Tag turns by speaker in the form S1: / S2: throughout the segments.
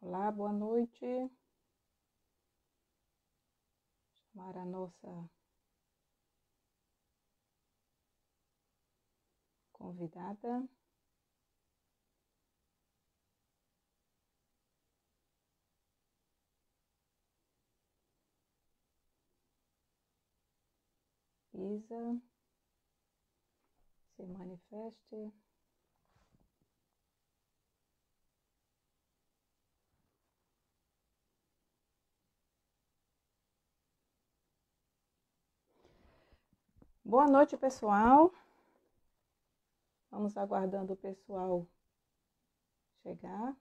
S1: Olá, boa noite. Chamar a nossa convidada. Isa, se manifeste. Boa noite, pessoal. Vamos aguardando o pessoal chegar.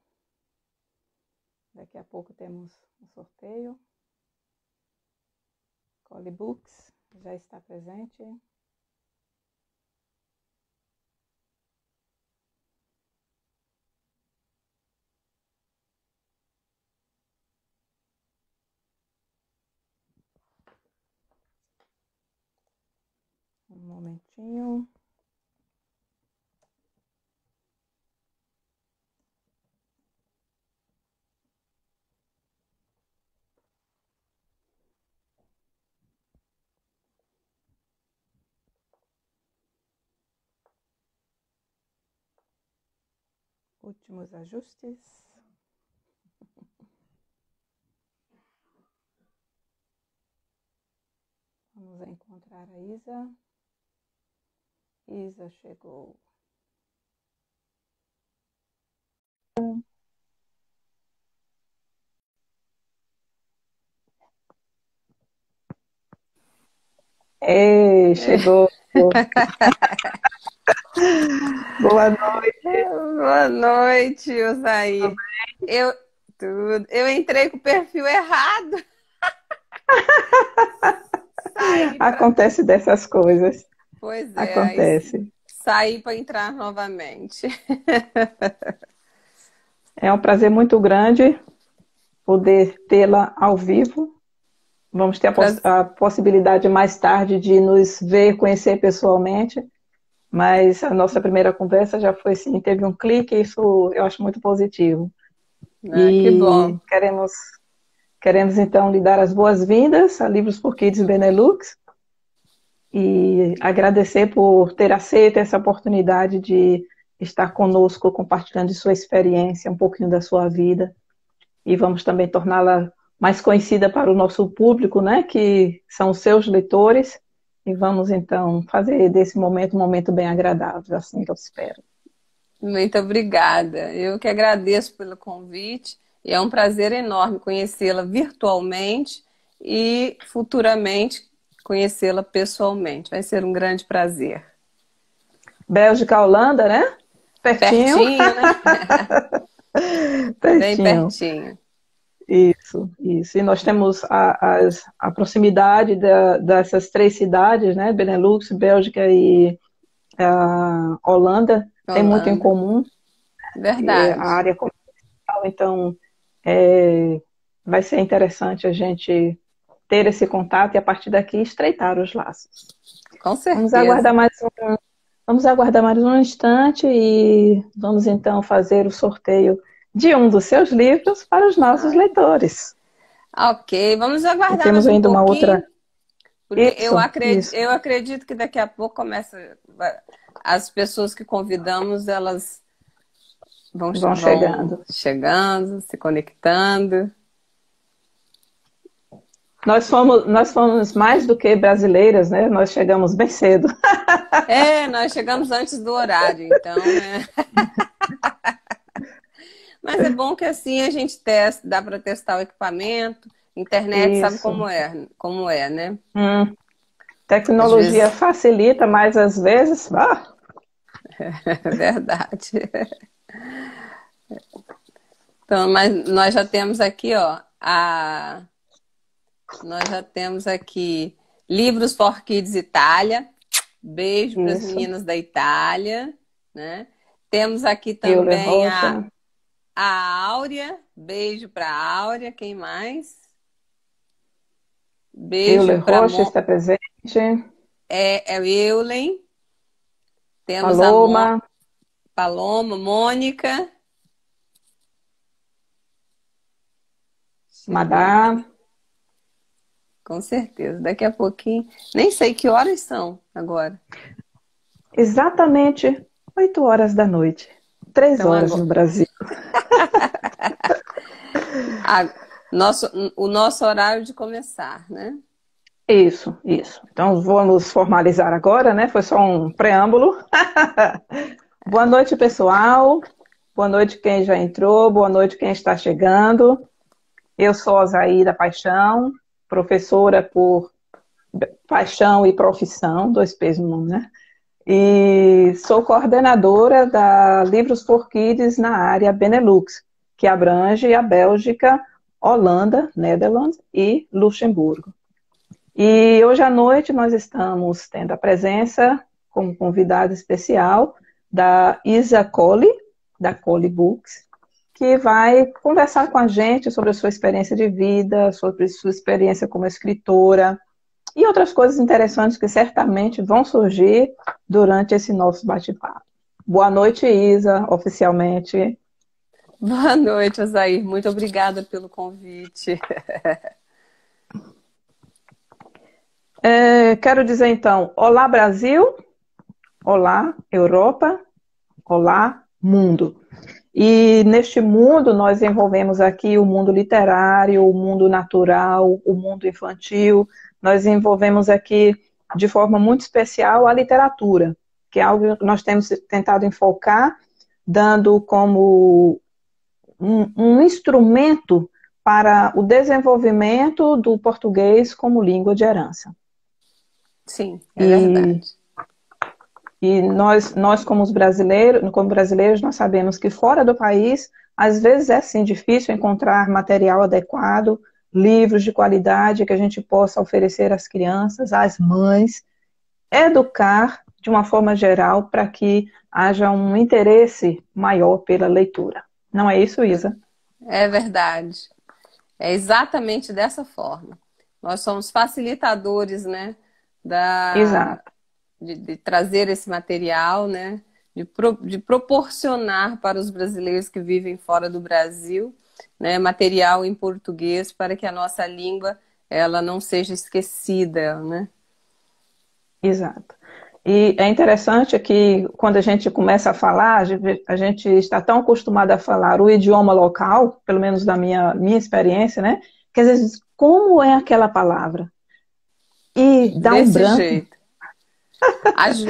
S1: Daqui a pouco temos um sorteio. Cole Books já está presente. Um momentinho. Últimos ajustes. Vamos encontrar a Isa. Isa chegou. Ei, chegou. Boa noite.
S2: Boa noite, Usaí. Eu, eu entrei com o perfil errado. Saí pra...
S1: Acontece dessas coisas.
S2: Pois é, aí
S1: Acontece.
S2: saí para entrar novamente.
S1: É um prazer muito grande poder tê-la ao vivo. Vamos ter
S2: Pra-
S1: a possibilidade mais tarde de nos ver, conhecer pessoalmente, mas a nossa primeira conversa já foi assim, teve um clique, isso eu acho muito positivo.
S2: Ah, que
S1: E
S2: bom.
S1: queremos então lhe dar as boas-vindas a Livros por Kids Benelux e agradecer por ter aceito essa oportunidade de estar conosco, compartilhando de sua experiência, um pouquinho da sua vida. E vamos também torná-la mais conhecida para o nosso público, né, que são os seus leitores, e vamos então fazer desse momento um momento bem agradável, assim que eu espero.
S2: Muito obrigada. Eu que agradeço pelo convite e é um prazer enorme conhecê-la virtualmente e futuramente conhecê-la pessoalmente. Vai ser um grande prazer.
S1: Bélgica, Holanda, né? Pertinho,
S2: Pertinho, né? Bem
S1: pertinho.
S2: pertinho.
S1: Isso, isso. E nós temos a proximidade dessas três cidades, né? Benelux, Bélgica e a Holanda, tem muito em
S2: Holanda.
S1: comum. A
S2: Verdade.
S1: área comercial, então é, vai ser interessante a gente ter esse contato e a partir daqui estreitar os laços.
S2: Com
S1: Vamos aguardar
S2: certeza.
S1: mais vamos aguardar mais um instante e vamos então fazer o sorteio de um dos seus livros para os nossos
S2: Ah,
S1: leitores.
S2: ok, vamos
S1: E
S2: aguardar mais
S1: temos
S2: um
S1: ainda uma outra.
S2: pouquinho, porque
S1: Isso, isso.
S2: eu acredito que daqui a pouco as pessoas que convidamos, elas
S1: Vão
S2: vão
S1: chegando.
S2: chegando, se conectando.
S1: Nós fomos mais do que brasileiras, né? Nós chegamos bem cedo.
S2: É, nós chegamos antes do horário, então, né? Mas é bom que assim a gente testa, dá para testar o equipamento. Internet sabe
S1: Isso.
S2: como é, né?
S1: Hum,
S2: Às
S1: tecnologia
S2: vezes
S1: facilita, mas às vezes,
S2: é verdade. Então, mas nós já temos aqui, ó, nós já temos aqui Livros for Kids Itália. Beijo para as
S1: isso.
S2: meninas da Itália, né? Temos aqui
S1: Euler
S2: também
S1: Rocha,
S2: a Áurea. Beijo para a Áurea. Quem mais? Beijo
S1: Euler
S2: para
S1: Rocha está presente.
S2: é o Eulen. Temos a
S1: Paloma,
S2: Mo... Paloma, Mônica.
S1: Madá.
S2: Com certeza. Daqui a pouquinho. Nem sei que horas são agora.
S1: Exatamente 8 horas da noite. 3
S2: Então,
S1: horas
S2: agora...
S1: no Brasil.
S2: a... o nosso horário de começar, né?
S1: Isso, isso. Então vamos formalizar agora, né? Foi só um preâmbulo. Boa noite, pessoal. Boa noite quem já entrou, boa noite quem está chegando. Eu sou a Zaida Paixão, professora por paixão e profissão, dois P's no nome, né? E sou coordenadora da Livros for Kids na área Benelux, que abrange a Bélgica, Holanda, Netherlands e Luxemburgo. E hoje à noite nós estamos tendo a presença como convidada especial da Isa Colli, da Colli Books, que vai conversar com a gente sobre a sua experiência de vida, sobre sua experiência como escritora e outras coisas interessantes que certamente vão surgir durante esse nosso bate-papo. Boa noite, Isa, oficialmente.
S2: Boa noite, Osair. Muito obrigada pelo convite.
S1: Quero dizer então, olá Brasil, olá Europa, olá mundo. E neste mundo nós envolvemos aqui o mundo literário, o mundo natural, o mundo infantil. Nós envolvemos aqui de forma muito especial a literatura, que é algo que nós temos tentado enfocar, dando como um instrumento para o desenvolvimento do português como língua de herança.
S2: Sim, é verdade.
S1: E nós como brasileiros, nós sabemos que fora do país, às vezes é sim difícil encontrar material adequado, livros de qualidade que a gente possa oferecer às crianças, às mães, educar de uma forma geral para que haja um interesse maior pela leitura. Não é isso, Isa?
S2: É verdade. É exatamente dessa forma. Nós somos facilitadores, né,
S1: Exato.
S2: de trazer esse material, né, de proporcionar para os brasileiros que vivem fora do Brasil, né, material em português para que a nossa língua ela não seja esquecida, né?
S1: Exato. E é interessante que quando a gente começa a falar, a gente está tão acostumado a falar o idioma local, pelo menos da minha experiência, né? Que às vezes, como é aquela palavra? E dá um
S2: Desse
S1: branco.
S2: jeito. Às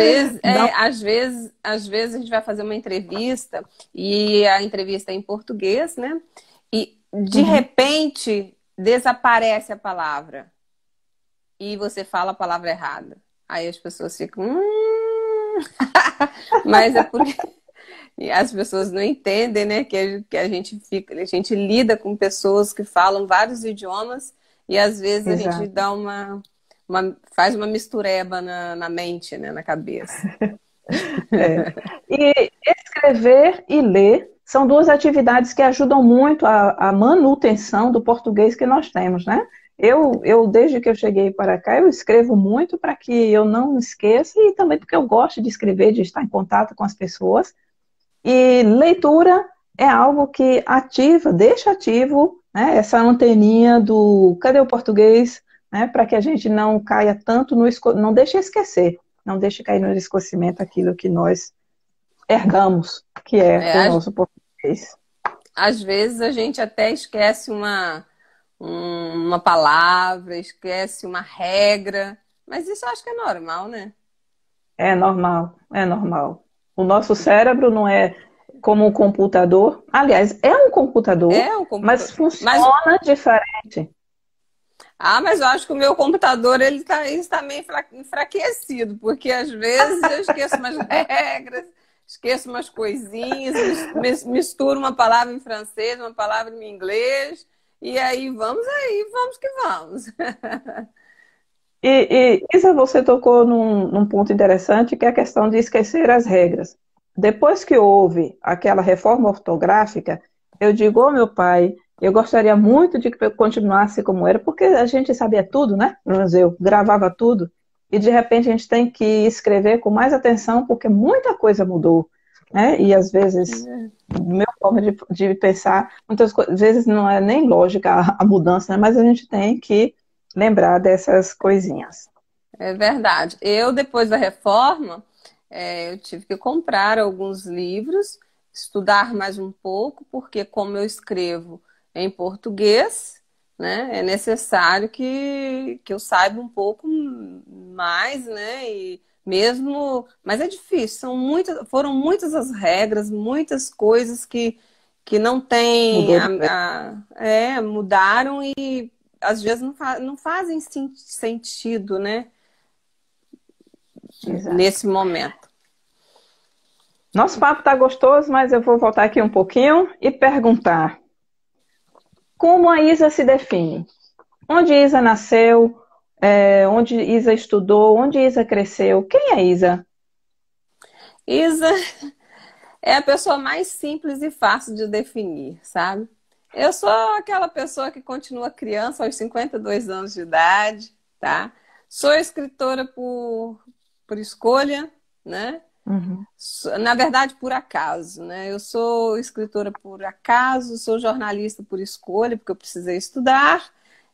S2: vezes a gente vai fazer uma entrevista e a entrevista é em português, né? E de repente desaparece a palavra e você fala a palavra errada. Aí as pessoas ficam, mas é porque as pessoas não entendem, né? Que a gente lida com pessoas que falam vários idiomas e às vezes a
S1: Exato.
S2: gente dá faz uma mistureba na mente, né? Na cabeça.
S1: E escrever e ler são duas atividades que ajudam muito a manutenção do português que nós temos, né? Desde que eu cheguei para cá, eu escrevo muito para que eu não esqueça e também porque eu gosto de escrever, de estar em contato com as pessoas. E leitura é algo que deixa ativo, né, essa anteninha do cadê o português, né, para que a gente não caia tanto não deixe esquecer, não deixe cair no esquecimento aquilo que nós herdamos, que é o nosso português.
S2: Às vezes a gente até esquece uma palavra, esquece uma regra, mas isso eu acho que é normal, né?
S1: É normal, é normal. O nosso cérebro não é como um computador. Aliás, é um computador, mas funciona diferente.
S2: Mas eu acho que o meu computador ele está meio enfraquecido, porque às vezes eu esqueço umas regras, esqueço umas coisinhas, misturo uma palavra em francês, uma palavra em inglês, e aí, vamos que vamos.
S1: E Isa, você tocou num ponto interessante, que é a questão de esquecer as regras. Depois que houve aquela reforma ortográfica, eu digo, meu pai, eu gostaria muito de que eu continuasse como era, porque a gente sabia tudo, né? Eu gravava tudo, e de repente a gente tem que escrever com mais atenção, porque muita coisa mudou. né? E às vezes, do meu forma de pensar, muitas vezes não é nem lógica a mudança, né? Mas a gente tem que lembrar dessas coisinhas.
S2: É verdade. Eu, depois da reforma, eu tive que comprar alguns livros, estudar mais um pouco, porque como eu escrevo em português, né, é necessário que eu saiba um pouco mais, né, e mesmo, mas é difícil, foram muitas as regras, muitas coisas que não tem,
S1: Mudou de vez.
S2: mudaram e às vezes não fazem sentido, né?
S1: Exato.
S2: Nesse momento.
S1: Nosso papo está gostoso, mas eu vou voltar aqui um pouquinho e perguntar: como a Isa se define? Onde Isa nasceu? Onde Isa estudou? Onde Isa cresceu? Quem é Isa?
S2: Isa é a pessoa mais simples e fácil de definir, sabe? Eu sou aquela pessoa que continua criança aos 52 anos de idade, tá? Sou escritora por escolha, né?
S1: Uhum.
S2: Na verdade, por acaso, né? Eu sou escritora por acaso, sou jornalista por escolha, porque eu precisei estudar,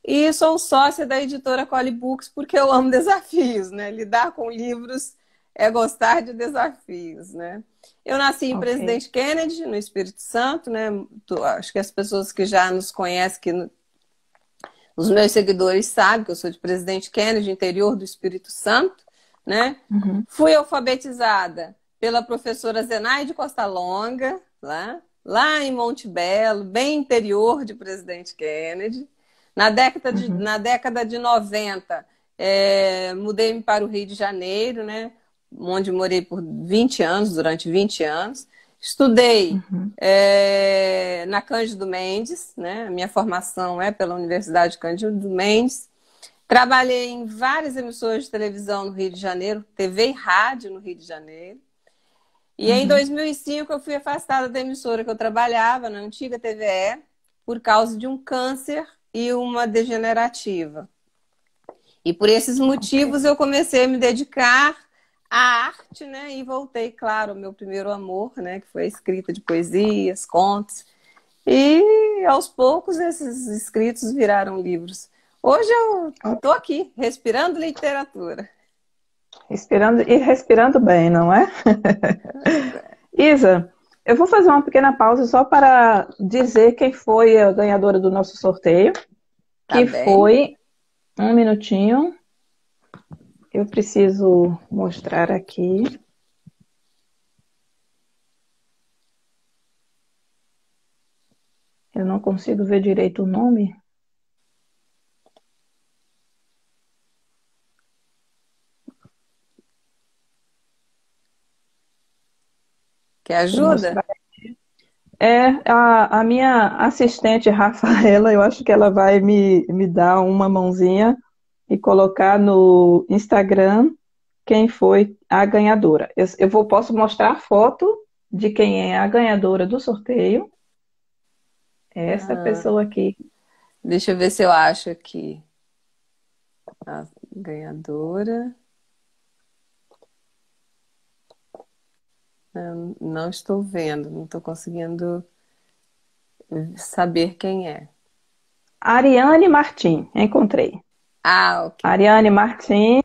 S2: e sou sócia da editora Collie Books, porque eu amo desafios, né? Lidar com livros é gostar de desafios, né? Eu nasci em
S1: Ok.
S2: Presidente Kennedy, no Espírito Santo, né? Acho que as pessoas que já nos conhecem, os meus seguidores sabem que eu sou de Presidente Kennedy, interior do Espírito Santo, né?
S1: Uhum.
S2: Fui alfabetizada pela professora Zenaide Costa Longa, lá em Monte Belo, bem interior de Presidente Kennedy.
S1: Uhum.
S2: Na década de 90, mudei-me para o Rio de Janeiro, né? Onde morei por 20 anos, durante 20 anos. Estudei
S1: Uhum.
S2: na Cândido Mendes, né? A minha formação é pela Universidade Cândido Mendes. Trabalhei em várias emissoras de televisão no Rio de Janeiro, TV e rádio no Rio de Janeiro. E em
S1: Uhum.
S2: 2005 eu fui afastada da emissora que eu trabalhava, na antiga TVE, por causa de um câncer e uma degenerativa. E por esses
S1: Ok.
S2: motivos eu comecei a me dedicar à arte, né? E voltei, claro, ao meu primeiro amor, né? Que foi a escrita de poesias, contos. E aos poucos esses escritos viraram livros. Hoje eu estou aqui, respirando literatura.
S1: Respirando e respirando bem, não é? Isa, eu vou fazer uma pequena pausa só para dizer quem foi a ganhadora do nosso sorteio,
S2: Tá
S1: que
S2: bem?
S1: foi, um minutinho, eu preciso mostrar aqui. Eu não consigo ver direito o nome.
S2: Quer
S1: Deixa eu
S2: ajuda?
S1: mostrar. A minha assistente Rafaela, eu acho que ela vai me dar uma mãozinha e colocar no Instagram quem foi a ganhadora. Posso mostrar a foto de quem é a ganhadora do sorteio. É essa
S2: Ah,
S1: pessoa aqui.
S2: deixa eu ver se eu acho aqui. A ganhadora. Não estou vendo, não estou conseguindo saber quem é.
S1: Ariane Martim, encontrei.
S2: Ah, ok.
S1: Ariane Martim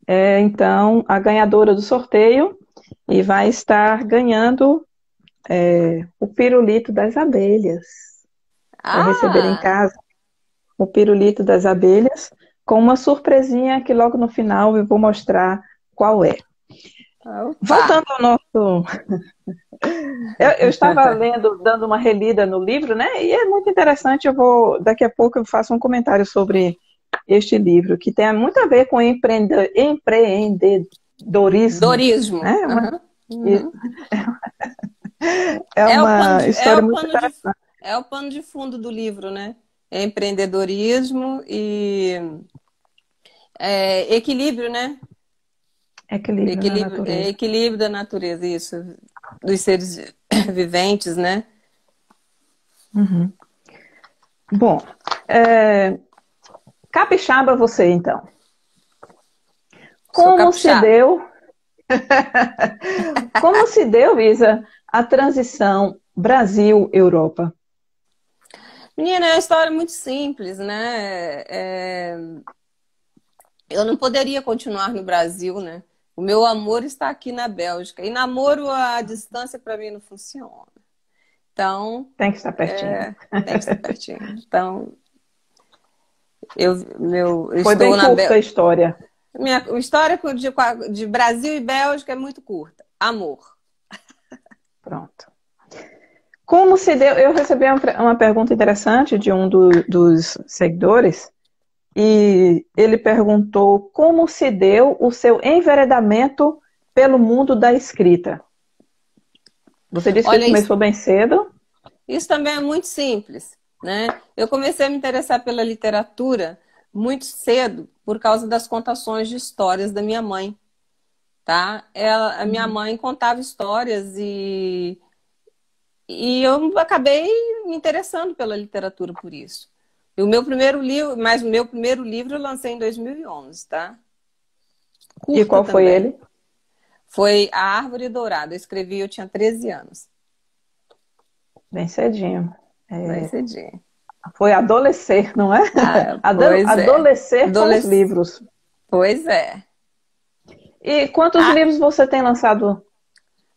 S1: é então a ganhadora do sorteio e vai estar ganhando o pirulito das abelhas. Vai receber em
S2: Ah,
S1: casa o pirulito das abelhas com uma surpresinha que logo no final eu vou mostrar qual é.
S2: opa.
S1: Voltando ao nosso. Eu estava lendo, dando uma relida no livro, né? E é muito interessante. Daqui a pouco eu faço um comentário sobre este livro, que tem muito a ver com empreendedorismo,
S2: Dorismo.
S1: né?
S2: Aham. Uhum.
S1: É
S2: É o pano
S1: uma
S2: de, é
S1: história
S2: o
S1: muito
S2: pano de,
S1: interessante.
S2: é o pano de fundo do livro, né? É empreendedorismo e equilíbrio, né?
S1: Equilíbrio na natureza.
S2: Equilíbrio da natureza, isso, dos seres viventes, né?
S1: Uhum. Bom, capixaba você então.
S2: Sou
S1: Como se
S2: capixaba.
S1: deu? Como se deu, Isa, a transição Brasil-Europa?
S2: Menina, é uma história muito simples, né? Eu não poderia continuar no Brasil, né? O meu amor está aqui na Bélgica. E namoro à distância para mim não funciona. Então,
S1: Tem que estar pertinho.
S2: tem que estar pertinho. Então, eu
S1: Foi bem
S2: estou na
S1: curta a
S2: Bélgica.
S1: história.
S2: Minha história de Brasil e Bélgica é muito curta. Amor.
S1: Pronto. Como se deu? Eu recebi uma pergunta interessante de um dos seguidores, e ele perguntou como se deu o seu enveredamento pelo mundo da escrita. Você disse que
S2: Olha,
S1: começou bem cedo.
S2: isso também é muito simples, né? Eu comecei a me interessar pela literatura muito cedo por causa das contações de histórias da minha mãe, tá? A minha mãe contava histórias e eu acabei me interessando pela literatura por isso. E o meu primeiro livro, mas o meu primeiro livro eu lancei em 2011, tá?
S1: E
S2: Curta
S1: qual foi
S2: também.
S1: ele?
S2: Foi A Árvore Dourada. Eu escrevi, eu tinha 13 anos.
S1: Bem cedinho.
S2: Bem cedinho.
S1: Foi adolescer, não é?
S2: Ah, pois é.
S1: Adolescer com os
S2: Adolesc...
S1: livros.
S2: Pois é.
S1: E quantos
S2: Ah,
S1: livros você tem lançado?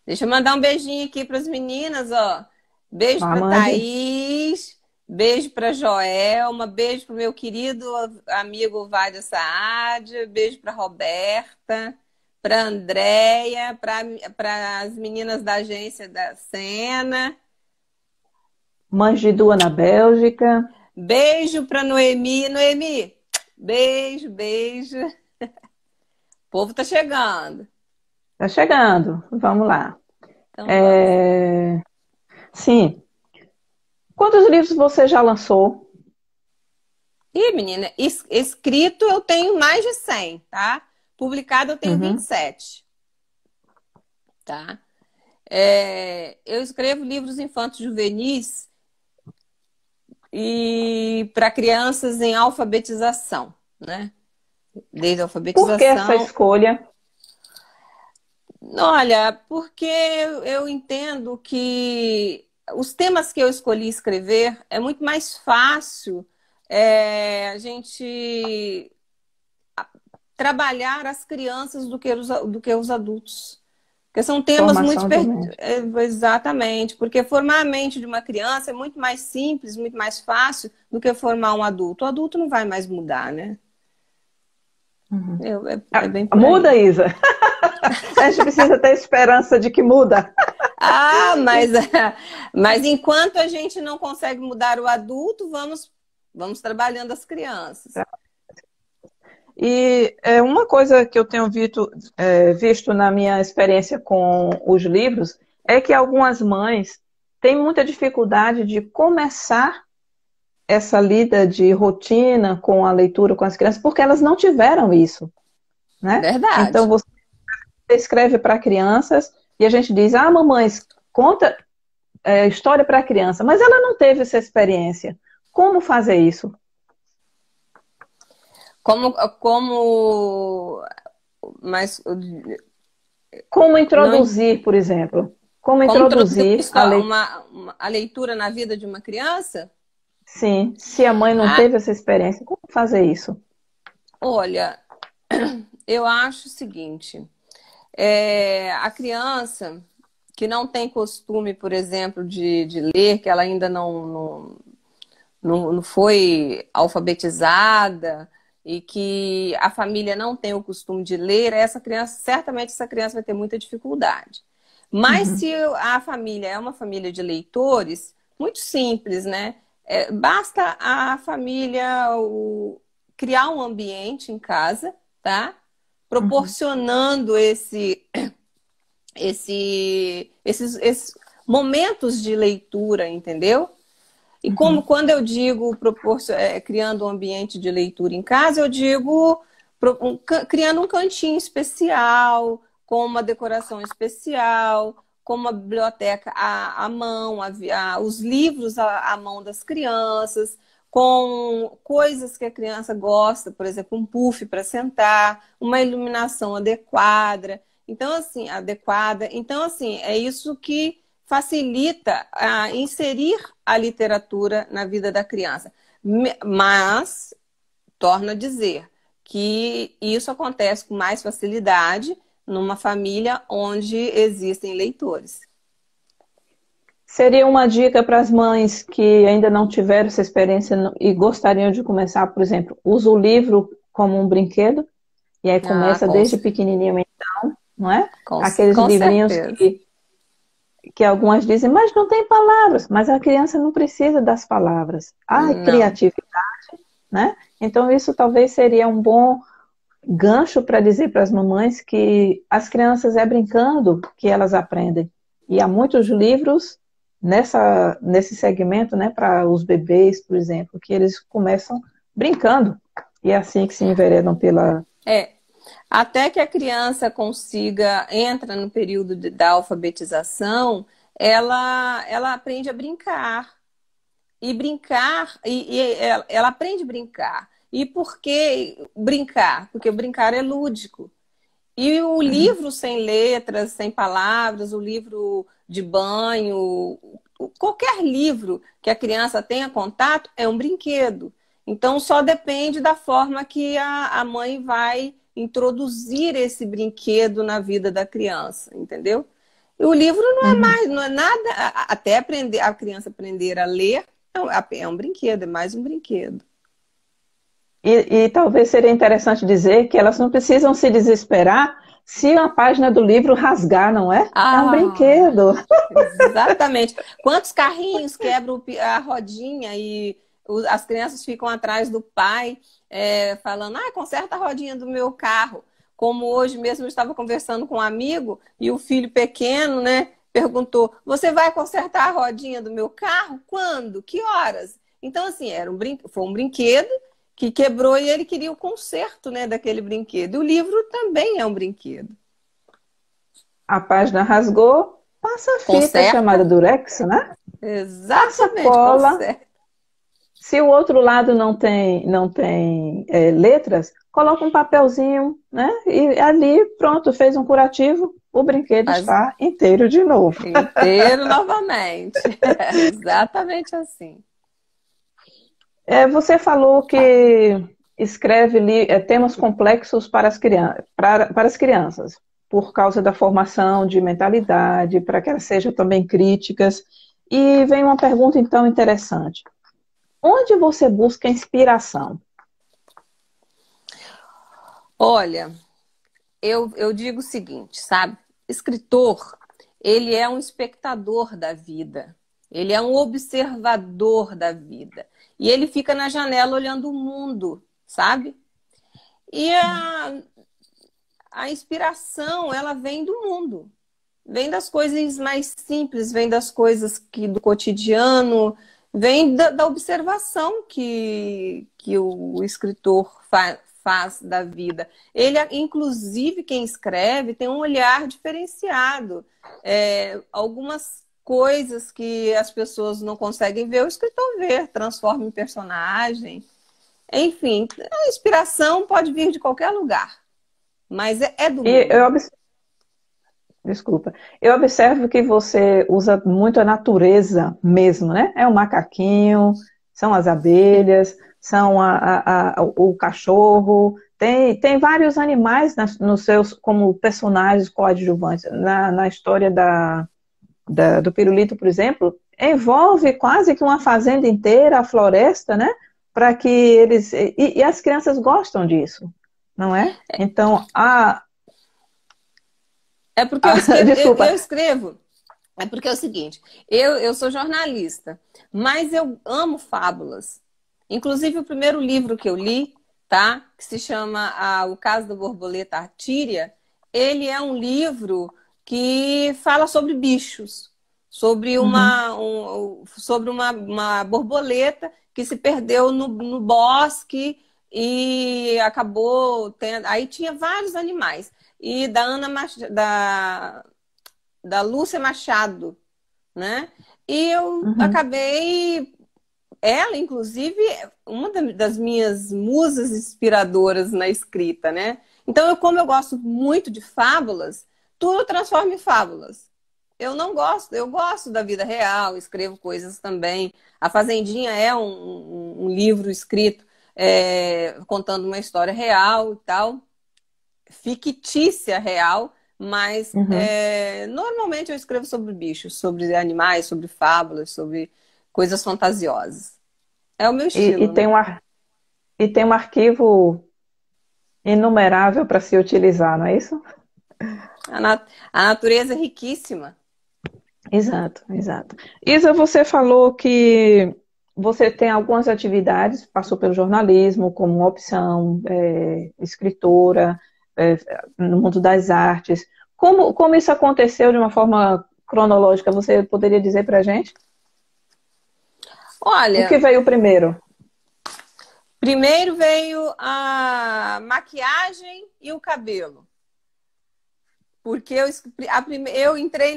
S2: deixa eu mandar um beijinho aqui para as meninas, ó. Beijo para
S1: Mande.
S2: Thaís, beijo para Joelma, beijo para o meu querido amigo Vádio Saad, beijo para Roberta, para Andréia, para as meninas da agência da Sena.
S1: Mangidua na Bélgica.
S2: Beijo para Noemi. Noemi, beijo, beijo. O povo tá chegando.
S1: Está chegando. Vamos lá.
S2: Então vamos lá.
S1: Sim. Quantos livros você já lançou?
S2: Ih, menina, escrito eu tenho mais de 100, tá? Publicado eu tenho
S1: Uhum.
S2: 27, tá? Eu escrevo livros infantos juvenis e para crianças em alfabetização, né? Desde a
S1: Por que essa
S2: alfabetização.
S1: escolha?
S2: Olha, porque eu entendo que os temas que eu escolhi escrever é muito mais fácil a gente trabalhar as crianças do que os adultos. Porque são temas muito.
S1: Formação de mente.
S2: Exatamente, porque formar a mente de uma criança é muito mais simples, muito mais fácil do que formar um adulto. O adulto não vai mais mudar, né?
S1: Uhum.
S2: É bem por
S1: Muda,
S2: aí.
S1: Isa. A gente precisa ter esperança de que muda.
S2: Ah, mas enquanto a gente não consegue mudar o adulto, vamos trabalhando as crianças.
S1: E uma coisa que eu tenho visto na minha experiência com os livros é que algumas mães têm muita dificuldade de começar essa lida de rotina com a leitura com as crianças, porque elas não tiveram isso, né? Então
S2: Verdade.
S1: você escreve para crianças e a gente diz, mamães, conta história para criança, mas ela não teve essa experiência. Como fazer isso?
S2: Como, mas
S1: Como
S2: não,
S1: introduzir, por exemplo? Como
S2: como introduzir
S1: introduzir a leitura?
S2: a leitura na vida de uma criança?
S1: Sim, se a mãe não
S2: Ah,
S1: teve essa experiência, como fazer isso?
S2: olha, eu acho o seguinte, a criança que não tem costume, por exemplo, de ler, que ela ainda não foi alfabetizada e que a família não tem o costume de ler, certamente essa criança vai ter muita dificuldade. Mas
S1: Uhum,
S2: se a família é uma família de leitores, muito simples, né? Basta a família criar um ambiente em casa, tá?
S1: uhum,
S2: Proporcionando esses momentos de leitura, entendeu? E como
S1: uhum,
S2: quando eu digo criando um ambiente de leitura em casa, eu digo criando um cantinho especial, com uma decoração especial, com uma biblioteca à mão, os livros à mão das crianças, com coisas que a criança gosta, por exemplo, um puff para sentar, uma iluminação adequada. Então, assim, adequada. Então, assim, é isso que facilita a inserir a literatura na vida da criança. Mas, torno a dizer que isso acontece com mais facilidade numa família onde existem leitores.
S1: Seria uma dica para as mães que ainda não tiveram essa experiência e gostariam de começar, por exemplo, usa o livro como um brinquedo, e aí
S2: Ah,
S1: começa desde pequenininho, então, não é? Aqueles
S2: com
S1: livrinhos
S2: certeza.
S1: que algumas dizem, mas não tem palavras, mas a criança não precisa das palavras. Ah,
S2: Não.
S1: criatividade, né? Então isso talvez seria um bom gancho para dizer para as mamães que as crianças é brincando que elas aprendem. E há muitos livros nesse segmento, né, para os bebês, por exemplo, que eles começam brincando. E é assim que se enveredam pela.
S2: É, até que a criança consiga, entra no período da alfabetização, ela aprende a brincar. E brincar, ela aprende a brincar. E por que brincar? Porque brincar é lúdico. E o
S1: Uhum.
S2: livro sem letras, sem palavras, o livro de banho, qualquer livro que a criança tenha contato é um brinquedo. Então só depende da forma que a mãe vai introduzir esse brinquedo na vida da criança, entendeu? E o livro não é
S1: Uhum.
S2: mais, não é nada, até aprender a criança aprender a ler, é um brinquedo, é mais um brinquedo.
S1: E talvez seria interessante dizer que elas não precisam se desesperar se uma página do livro rasgar, não é? É um
S2: Ah,
S1: brinquedo.
S2: exatamente. Quantos carrinhos quebram a rodinha e as crianças ficam atrás do pai, falando, conserta a rodinha do meu carro. Como hoje mesmo eu estava conversando com um amigo e o filho pequeno, né, perguntou: Você vai consertar a rodinha do meu carro? Quando? Que horas? Então, assim, foi um brinquedo que quebrou e ele queria o conserto, né, daquele brinquedo. E o livro também é um brinquedo.
S1: A página rasgou, passa a fita
S2: Conserta?
S1: chamada Durex, né? Passa
S2: Exatamente,
S1: cola.
S2: conserta.
S1: Se o outro lado não tem letras, coloca um papelzinho, né? E ali, pronto, fez um curativo, o brinquedo
S2: Faz
S1: está inteiro de novo.
S2: inteiro novamente. Exatamente assim.
S1: Você falou que escreve temas complexos para as crianças, por causa da formação de mentalidade, para que elas sejam também críticas. E vem uma pergunta, então, interessante. Onde você busca inspiração?
S2: Olha, eu digo o seguinte, sabe? Escritor, ele é um espectador da vida. Ele é um observador da vida. E ele fica na janela olhando o mundo, sabe? E a inspiração, ela vem do mundo. Vem das coisas mais simples, vem das coisas do cotidiano, vem da observação que o escritor faz da vida. Ele, inclusive, quem escreve, tem um olhar diferenciado. Algumas coisas que as pessoas não conseguem ver, o escritor vê, transforma em personagem. Enfim, a inspiração pode vir de qualquer lugar, mas é do
S1: E
S2: mundo.
S1: desculpa, eu observo que você usa muito a natureza mesmo, né? É o macaquinho, são as abelhas, são o cachorro, tem vários animais nos seus como personagens coadjuvantes. Na história do Pirulito, por exemplo, envolve quase que uma fazenda inteira, a floresta, né? Para que eles. E as crianças gostam disso, não é? Então,
S2: É porque eu escrevo,
S1: desculpa.
S2: eu escrevo. É porque é o seguinte, eu sou jornalista, mas eu amo fábulas. Inclusive, o primeiro livro que eu li, tá? Que se chama O Caso da Borboleta Artíria, ele é um livro que fala sobre bichos, sobre
S1: Uhum,
S2: uma borboleta que se perdeu no bosque e acabou tendo. Aí tinha vários animais. E da Lúcia Machado, né? E eu
S1: uhum.
S2: acabei, ela, inclusive, é uma das minhas musas inspiradoras na escrita, né? Então, como eu gosto muito de fábulas, tudo transformo em fábulas. Eu não gosto, eu gosto da vida real, escrevo coisas também. A Fazendinha é um livro escrito contando uma história real e tal, fictícia real, mas
S1: Uhum.
S2: normalmente eu escrevo sobre bichos, sobre animais, sobre fábulas, sobre coisas fantasiosas. É o meu
S1: E
S2: estilo,
S1: tem
S2: né?
S1: e tem um arquivo inumerável para se utilizar, não é isso?
S2: A natureza é riquíssima.
S1: Exato, exato. Isa, você falou que você tem algumas atividades, passou pelo jornalismo como uma opção, escritora, é, no mundo das artes. Como isso aconteceu de uma forma cronológica? Você poderia dizer para a gente? O que
S2: Olha,
S1: veio primeiro?
S2: primeiro veio a maquiagem e o cabelo. Porque eu entrei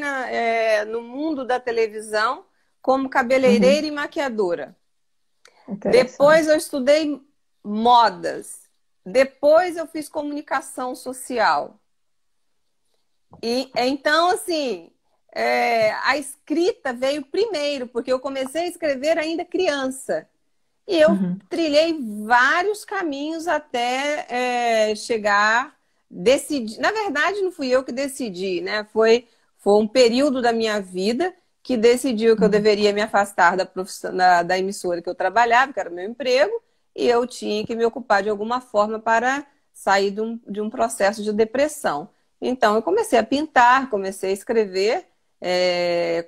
S2: no mundo da televisão como
S1: Uhum,
S2: cabeleireira e maquiadora. Depois
S1: interessante.
S2: eu estudei modas. Depois eu fiz comunicação social. E então, assim, a escrita veio primeiro, porque eu comecei a escrever ainda criança. E eu
S1: Uhum,
S2: trilhei vários caminhos até chegar, decidir. Na verdade, não fui eu que decidi, né? Foi um período da minha vida que decidiu que eu
S1: uhum.
S2: deveria me afastar da profissão, da emissora que eu trabalhava, que era o meu emprego, e eu tinha que me ocupar de alguma forma para sair de um processo de depressão. Então, eu comecei a pintar, comecei a escrever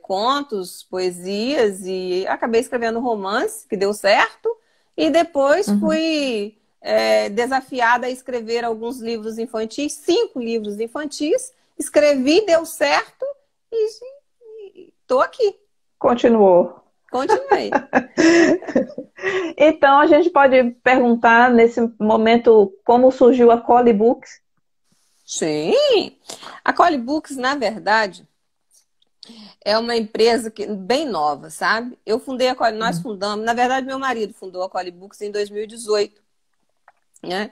S2: contos, poesias e acabei escrevendo um romance que deu certo. E depois
S1: Uhum.
S2: fui desafiada a escrever alguns livros infantis, 5 livros infantis. Escrevi, deu certo e estou aqui.
S1: Continuou.
S2: Continuei.
S1: Então, a gente pode perguntar nesse momento como surgiu a Collie Books.
S2: Sim. A Collie Books, na verdade, é uma empresa bem nova, sabe? Eu fundei a Collie, nós
S1: Uhum.
S2: fundamos, na verdade, meu marido fundou a Collie Books em 2018, né?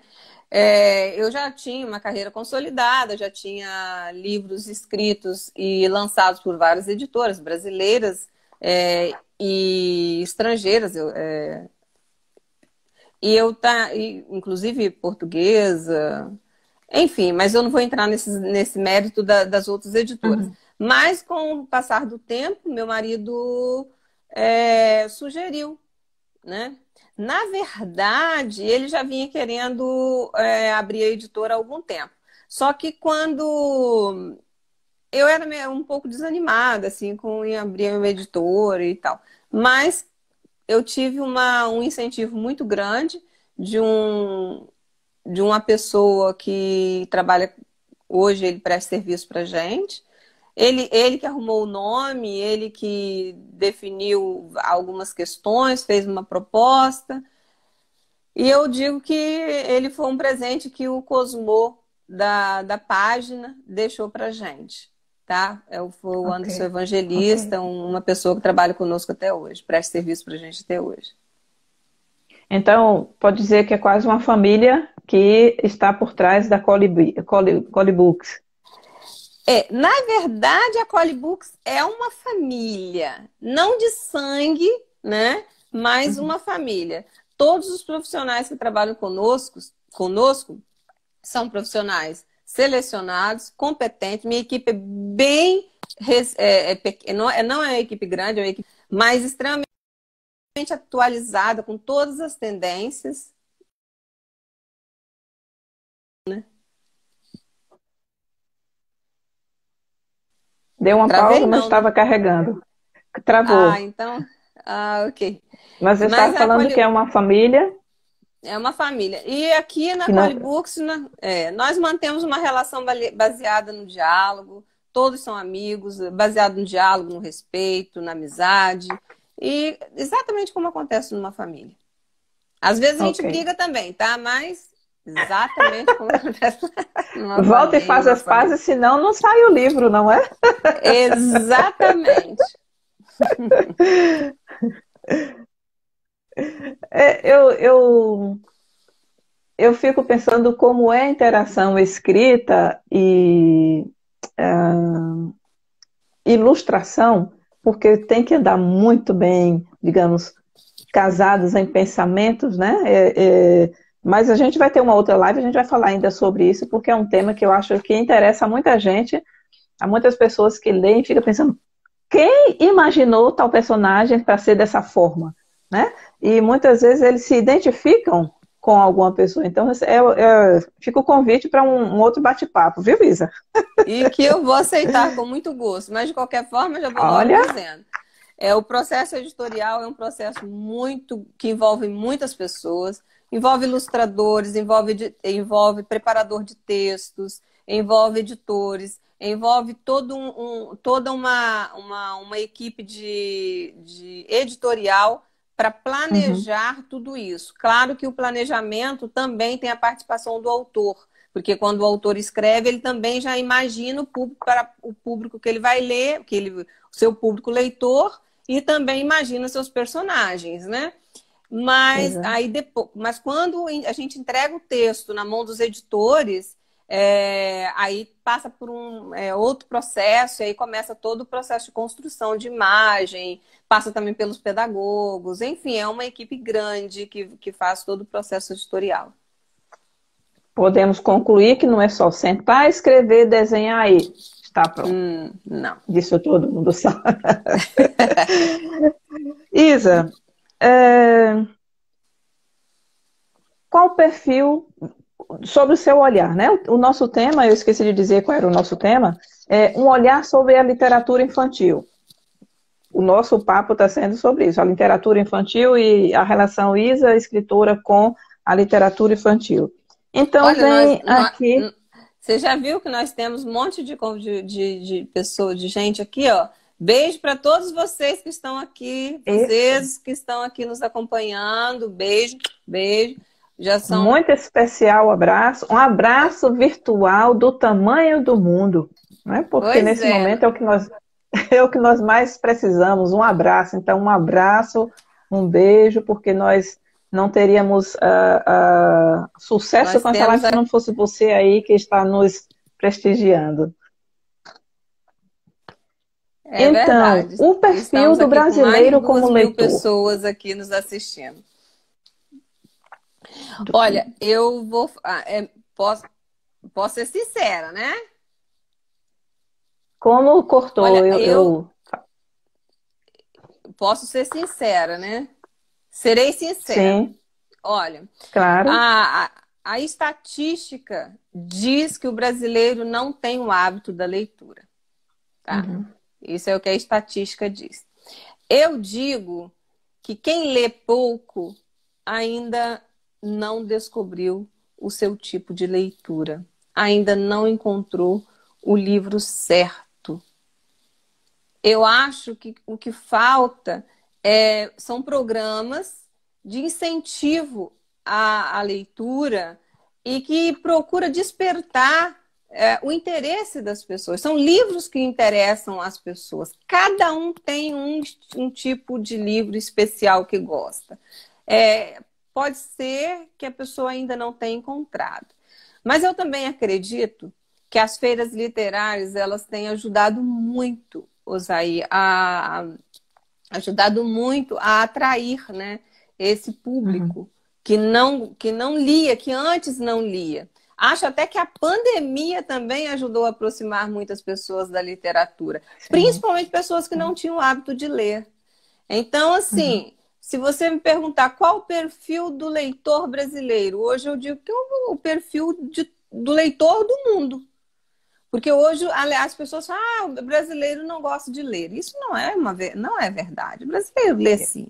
S2: Eu já tinha uma carreira consolidada, já tinha livros escritos e lançados por várias editoras brasileiras e estrangeiras. Inclusive portuguesa, enfim, mas eu não vou entrar nesse mérito das outras editoras.
S1: Uhum.
S2: Mas com o passar do tempo, meu marido sugeriu, né? Na verdade, ele já vinha querendo abrir a editora há algum tempo. Só que quando eu era um pouco desanimada, assim, em abrir uma editora e tal. Mas eu tive um incentivo muito grande de de uma pessoa que trabalha hoje, ele presta serviço para gente. Ele que arrumou o nome, ele que definiu algumas questões, fez uma proposta. E eu digo que ele foi um presente que o Cosmo da página deixou pra gente, tá? Foi o
S1: Ok,
S2: Anderson
S1: ok.
S2: Evangelista, uma pessoa que trabalha conosco até hoje, presta serviço pra gente até hoje.
S1: Então, pode dizer que é quase uma família que está por trás da Collie Books.
S2: Na verdade, a Collie Books é uma família, não de sangue, né? Mas
S1: Uhum.
S2: uma família. Todos os profissionais que trabalham conosco são profissionais selecionados, competentes. Minha equipe é bem. Não é uma equipe grande, é uma equipe, mas extremamente atualizada, com todas as tendências.
S1: Deu uma
S2: Travei,
S1: pausa, mas
S2: não, né?
S1: estava carregando.
S2: Ah,
S1: Travou.
S2: então. Ah, ok.
S1: Mas eu
S2: Mas
S1: estava
S2: a
S1: falando que é uma família
S2: É uma família. E aqui na
S1: que não.
S2: Colibooks, nós mantemos uma relação baseada no diálogo, todos são amigos, baseado no diálogo, no respeito, na amizade, e exatamente como acontece numa família. Às vezes a gente
S1: Ok.
S2: briga também, tá? Mas exatamente como acontece
S1: Volta e faz
S2: numa
S1: as
S2: família.
S1: pazes, senão não sai o livro, não é?
S2: Exatamente.
S1: É, eu fico pensando como é a interação escrita e ilustração, porque tem que andar muito bem, digamos, casados em pensamentos, né? Mas a gente vai ter uma outra live, a gente vai falar ainda sobre isso, porque é um tema que eu acho que interessa a muita gente, a muitas pessoas que leem e ficam pensando, quem imaginou tal personagem para ser dessa forma, né? E muitas vezes eles se identificam com alguma pessoa. Então, fica o convite para um outro bate-papo, viu, Isa?
S2: E que eu vou aceitar com muito gosto, mas de qualquer forma, já vou logo
S1: Olha,
S2: dizendo. O processo editorial é um processo muito que envolve muitas pessoas, envolve ilustradores, envolve preparador de textos, envolve editores, envolve toda uma equipe de editorial para
S1: uhum,
S2: planejar tudo isso. Claro que o planejamento também tem a participação do autor, porque quando o autor escreve, ele também já imagina o público para o público que ele vai ler, o seu público leitor, e também imagina seus personagens, né?
S1: pois
S2: Mas
S1: é.
S2: aí depois, mas quando a gente entrega o texto na mão dos editores, aí passa por outro processo, e aí começa todo o processo de construção de imagem, passa também pelos pedagogos, enfim, é uma equipe grande que faz todo o processo editorial.
S1: Podemos concluir que não é só sentar, escrever, desenhar e está pronto.
S2: Não.
S1: Disso todo mundo sabe. Isa, qual o perfil sobre o seu olhar, né? O nosso tema, eu esqueci de dizer qual era o nosso tema, é um olhar sobre a literatura infantil. O nosso papo está sendo sobre isso, a literatura infantil e a relação Isa, escritora, com a literatura infantil. Então,
S2: Olha,
S1: vem aqui.
S2: você já viu que nós temos um monte de pessoas, de gente aqui, ó. Beijo para todos vocês que estão aqui,
S1: Isso.
S2: vocês que estão aqui nos acompanhando. Beijo, beijo. Já são.
S1: Muito especial abraço, um abraço virtual do tamanho do mundo, né? Porque
S2: Pois
S1: nesse
S2: é,
S1: momento é o que nós mais precisamos, um abraço. Então, um abraço, um beijo, porque nós não teríamos sucesso
S2: nós
S1: com essa
S2: temos.
S1: live se não fosse você aí que está nos prestigiando.
S2: É
S1: Então,
S2: verdade.
S1: o perfil
S2: Estamos
S1: do
S2: aqui com mais de
S1: brasileiro como
S2: 2.000
S1: leitor.
S2: pessoas aqui nos assistindo. Olha, eu vou. Posso ser sincera, né?
S1: Como cortou,
S2: Olha, eu
S1: eu
S2: posso ser sincera, né? Serei sincera.
S1: sim,
S2: Olha,
S1: claro.
S2: a estatística diz que o brasileiro não tem o hábito da leitura, tá?
S1: Uhum.
S2: Isso é o que a estatística diz. Eu digo que quem lê pouco ainda não descobriu o seu tipo de leitura, ainda não encontrou o livro certo. Eu acho que o que falta são programas de incentivo à leitura e que procura despertar o interesse das pessoas. São livros que interessam as pessoas. Cada um tem um tipo de livro especial que gosta. Pode ser que a pessoa ainda não tenha encontrado. Mas eu também acredito que as feiras literárias elas têm ajudado muito, Osaí, ajudado muito a atrair, né, esse
S1: Uhum.
S2: público que não lia, que antes não lia. Acho até que a pandemia também ajudou a aproximar muitas pessoas da literatura,
S1: Sim.
S2: principalmente pessoas que não tinham o hábito de ler. Então,
S1: Uhum.
S2: assim, se você me perguntar qual o perfil do leitor brasileiro, hoje eu digo que é o perfil do leitor do mundo. Porque hoje as pessoas falam, o brasileiro não gosta de ler. Isso não é verdade. O brasileiro lê sim.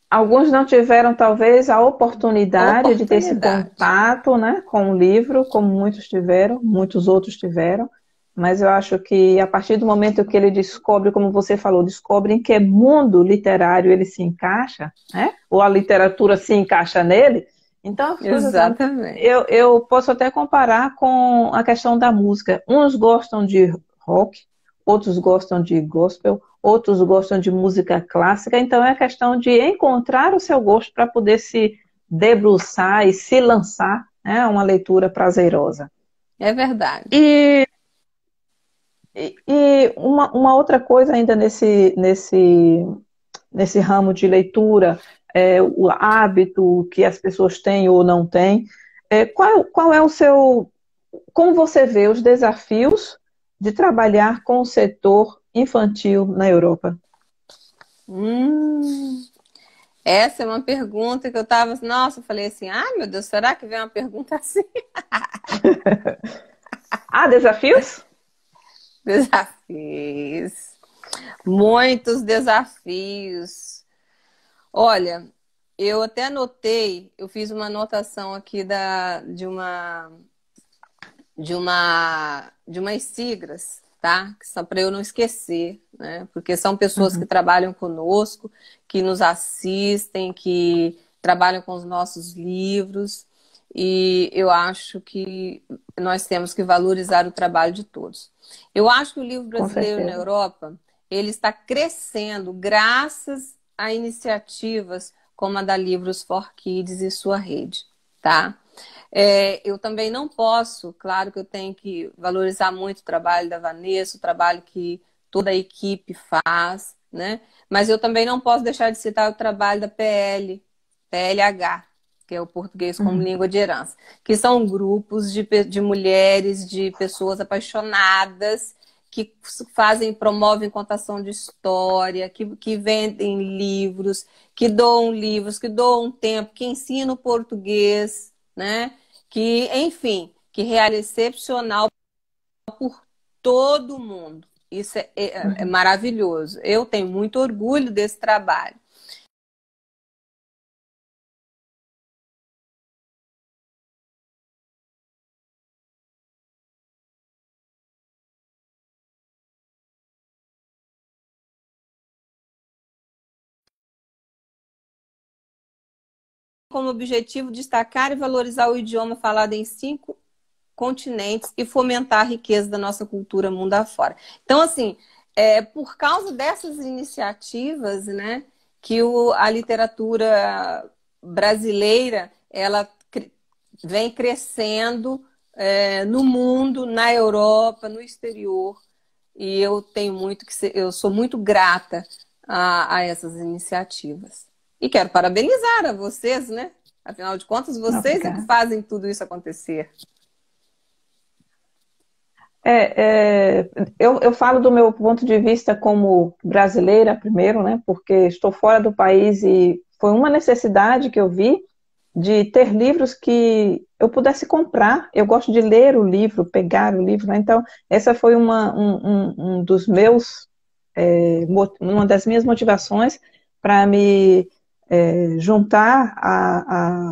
S1: Alguns não tiveram, talvez, a oportunidade de ter esse
S2: Oportunidade.
S1: contato, né, com o livro, como muitos tiveram, muitos outros tiveram, mas eu acho que a partir do momento que ele descobre, como você falou, descobre em que mundo literário ele se encaixa, né, ou a literatura se encaixa nele, então as coisas andam.
S2: Exatamente.
S1: Eu posso até comparar com a questão da música. Uns gostam de rock, outros gostam de gospel, outros gostam de música clássica, então é questão de encontrar o seu gosto para poder se debruçar e se lançar, né, uma leitura prazerosa.
S2: É verdade.
S1: E E uma outra coisa ainda nesse ramo de leitura, o hábito que as pessoas têm ou não têm, qual é o seu, como você vê os desafios de trabalhar com o setor infantil na Europa?
S2: Hum, essa é uma pergunta que eu tava, nossa, eu falei assim, ai meu Deus, será que vem uma pergunta assim?
S1: Há desafios?
S2: Desafios, muitos desafios. Olha, eu até anotei, eu fiz uma anotação aqui de umas siglas, tá? Que são para eu não esquecer, né? Porque são pessoas que
S1: Uhum,
S2: trabalham conosco, que nos assistem, que trabalham com os nossos livros, e eu acho que nós temos que valorizar o trabalho de todos. Eu acho que o livro
S1: com
S2: brasileiro na
S1: certeza.
S2: Europa, ele está crescendo graças a iniciativas como a da Livros for Kids e sua rede, tá? Eu também não posso, claro que eu tenho que valorizar muito o trabalho da Vanessa, o trabalho que toda a equipe faz, né? Mas eu também não posso deixar de citar o trabalho da PLH, que é o Português como
S1: Uhum,
S2: Língua de Herança, que são grupos de mulheres, de pessoas apaixonadas, que fazem, promovem contação de história, que vendem livros, que doam tempo, que ensinam o português, né? Que, enfim, que é excepcional por todo mundo. Isso é
S1: uhum.
S2: maravilhoso. Eu tenho muito orgulho desse trabalho. Como objetivo, destacar e valorizar o idioma falado em 5 continentes e fomentar a riqueza da nossa cultura mundo afora. Então, assim, por causa dessas iniciativas, né, que a literatura brasileira ela vem crescendo no mundo, na Europa, no exterior, e eu tenho muito que ser, eu sou muito grata a essas iniciativas. E quero parabenizar a vocês, né? Afinal de contas, vocês é que
S1: Obrigada.
S2: fazem tudo isso acontecer.
S1: Eu falo do meu ponto de vista como brasileira primeiro, né? Porque estou fora do país e foi uma necessidade que eu vi de ter livros que eu pudesse comprar. Eu gosto de ler o livro, pegar o livro, né? Então, essa foi um dos meus, uma das minhas motivações para me juntar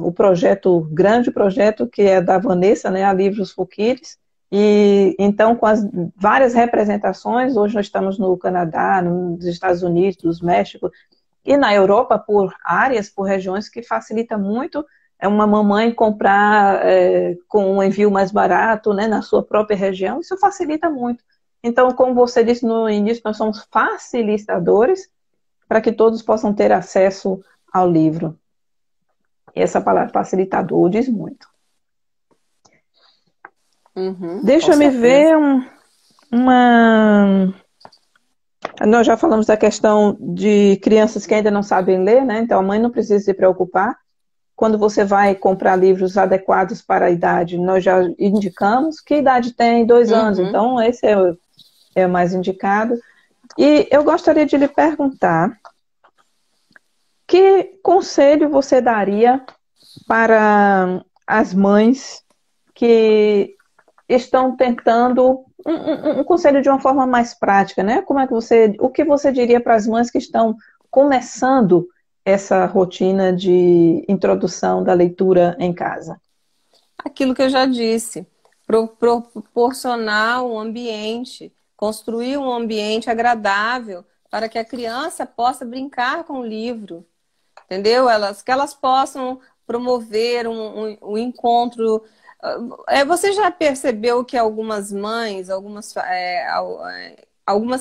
S1: o projeto, o grande projeto que é da Vanessa, né? A Livros for Kids. E então, com as várias representações, hoje nós estamos no Canadá, nos Estados Unidos, no México, e na Europa, por áreas, por regiões, que facilita muito uma mamãe comprar com um envio mais barato, né, na sua própria região, isso facilita muito. Então, como você disse no início, nós somos facilitadores para que todos possam ter acesso ao livro. E essa palavra facilitador diz muito.
S2: Uhum, com
S1: Deixa eu me
S2: certeza.
S1: ver uma. Nós já falamos da questão de crianças que ainda não sabem ler, né? Então a mãe não precisa se preocupar. Quando você vai comprar livros adequados para a idade, nós já indicamos que idade tem, 2 anos,
S2: Uhum.
S1: então esse é o mais indicado. E eu gostaria de lhe perguntar, que conselho você daria para as mães que estão tentando um conselho de uma forma mais prática, né? O que você diria para as mães que estão começando essa rotina de introdução da leitura em casa?
S2: Aquilo que eu já disse, proporcionar um ambiente, construir um ambiente agradável para que a criança possa brincar com o livro, entendeu? Que elas possam promover um encontro. Você já percebeu que algumas mães, algumas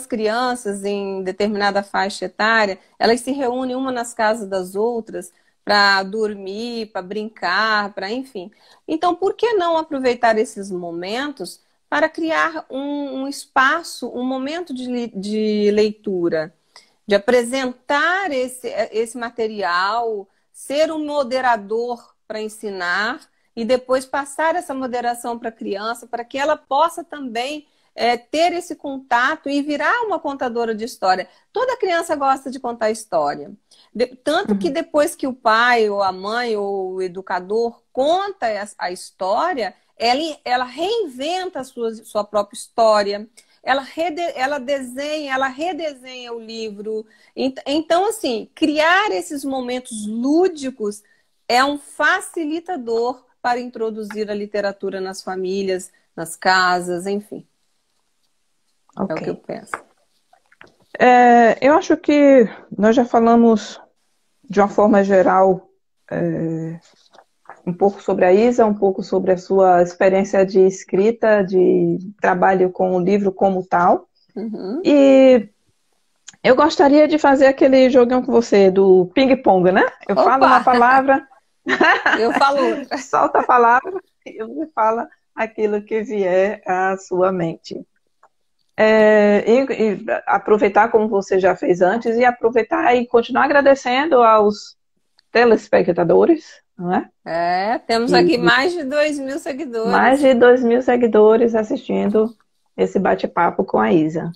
S2: crianças em determinada faixa etária, elas se reúnem uma nas casas das outras para dormir, para brincar, para enfim. Então, por que não aproveitar esses momentos para criar um espaço, um momento de leitura, de apresentar esse material, ser um moderador para ensinar e depois passar essa moderação para a criança, para que ela possa também ter esse contato e virar uma contadora de história. Toda criança gosta de contar história. Tanto que depois que o pai, ou a mãe, ou o educador conta a história, ela reinventa a sua própria história, ela desenha, ela redesenha o livro. Então, assim, criar esses momentos lúdicos é um facilitador para introduzir a literatura nas famílias, nas casas, enfim. É o que eu
S1: Ok.
S2: penso.
S1: Eu acho que nós já falamos de uma forma geral um pouco sobre a Isa, um pouco sobre a sua experiência de escrita, de trabalho com o livro como tal.
S2: Uhum.
S1: E eu gostaria de fazer aquele joguinho com você do ping-pong, né? Eu falo uma
S2: Opa!
S1: palavra,
S2: Eu falo outra.
S1: solta a palavra e você fala aquilo que vier à sua mente. E aproveitar como você já fez antes e aproveitar e continuar agradecendo aos telespectadores, não é?
S2: Temos aqui
S1: E
S2: mais de 2.000
S1: mais
S2: seguidores.
S1: de 2.000 seguidores assistindo esse bate-papo com a Isa.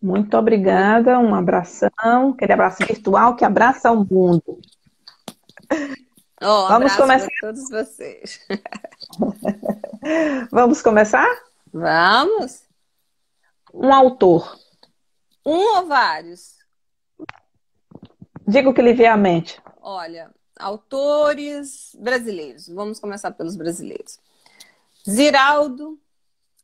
S1: Muito obrigada, um abração, aquele abraço virtual que abraça o mundo.
S2: Um
S1: Vamos
S2: abraço para
S1: começar?
S2: todos vocês.
S1: Vamos começar?
S2: Vamos?
S1: Um autor.
S2: Um ou vários?
S1: Diga o que lhe vier à mente.
S2: Olha, autores brasileiros. Vamos começar pelos brasileiros. Ziraldo,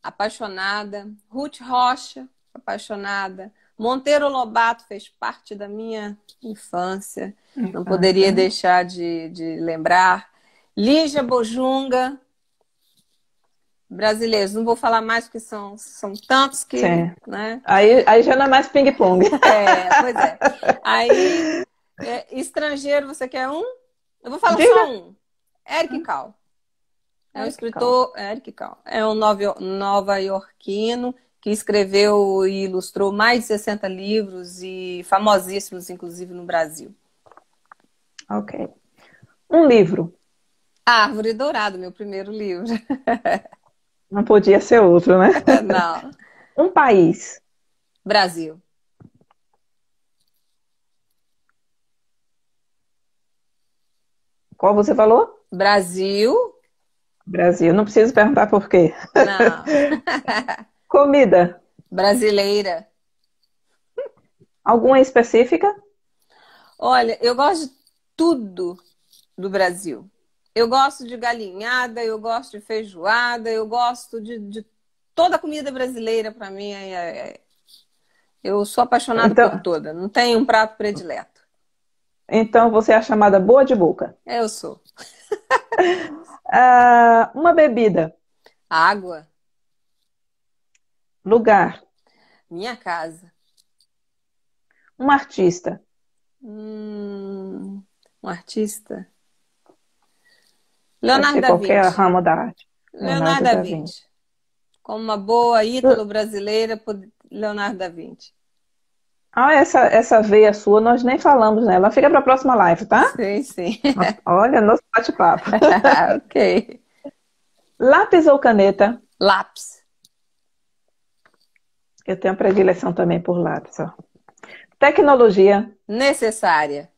S2: apaixonada. Ruth Rocha, apaixonada. Monteiro Lobato fez parte da minha infância. Não poderia
S1: Infância.
S2: deixar de lembrar. Lígia Bojunga, brasileiros. Não vou falar mais porque são tantos que,
S1: Sim.
S2: né?
S1: Aí já não é mais ping-pong.
S2: Pois é. Aí, estrangeiro, você quer um? Eu vou falar
S1: Diga.
S2: só um. Eric Carle. É um
S1: Eric Carle.
S2: escritor, Eric Carle. É um nova-iorquino que escreveu e ilustrou mais de 60 livros e famosíssimos, inclusive, no Brasil.
S1: Ok. Um livro.
S2: Árvore Dourada, meu primeiro livro.
S1: Não podia ser outro, né?
S2: Não.
S1: Um país.
S2: Brasil.
S1: Qual você falou?
S2: Brasil?
S1: Brasil. Não preciso perguntar por quê.
S2: Não.
S1: Comida.
S2: Brasileira.
S1: Alguma específica?
S2: Olha, eu gosto de tudo do Brasil. Eu gosto de galinhada, eu gosto de feijoada, eu gosto de toda a comida brasileira, para mim. Eu sou apaixonada por
S1: Então,
S2: toda, não tem um prato predileto.
S1: então você é a chamada boa de boca.
S2: Eu sou.
S1: Uma bebida.
S2: Água,
S1: Lugar.
S2: minha casa.
S1: Um artista.
S2: Um artista.
S1: Pode
S2: Leonardo
S1: ser
S2: da
S1: qualquer
S2: Vinci.
S1: ramo da arte.
S2: Leonardo
S1: Leonardo
S2: da
S1: da Vinci.
S2: Vinci. Como uma boa ítalo-brasileira, Leonardo da Vinci.
S1: Essa veia sua, nós nem falamos nela. Fica para a próxima live, tá?
S2: Sim, sim.
S1: Olha, nosso bate-papo.
S2: Ok.
S1: Lápis ou caneta?
S2: Lápis.
S1: Eu tenho predileção também por lápis. Ó. Tecnologia.
S2: Necessária.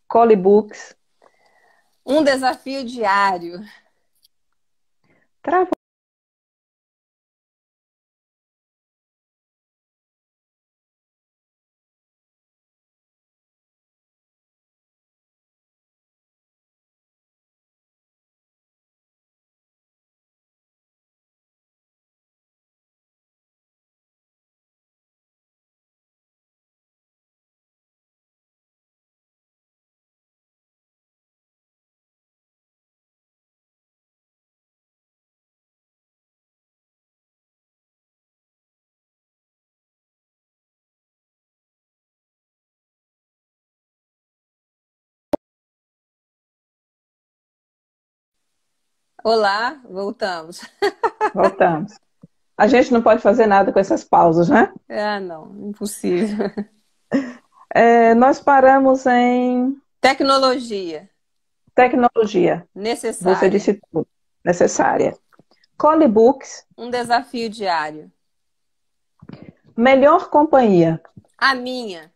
S1: Colibooks.
S2: Um desafio diário. Olá, voltamos.
S1: Voltamos. A gente não pode fazer nada com essas pausas, né?
S2: Ah, não, impossível.
S1: Nós paramos em
S2: Tecnologia,
S1: tecnologia. Você
S2: necessária.
S1: disse tudo. Necessária. Cole Books.
S2: Um desafio diário.
S1: Melhor companhia.
S2: A minha.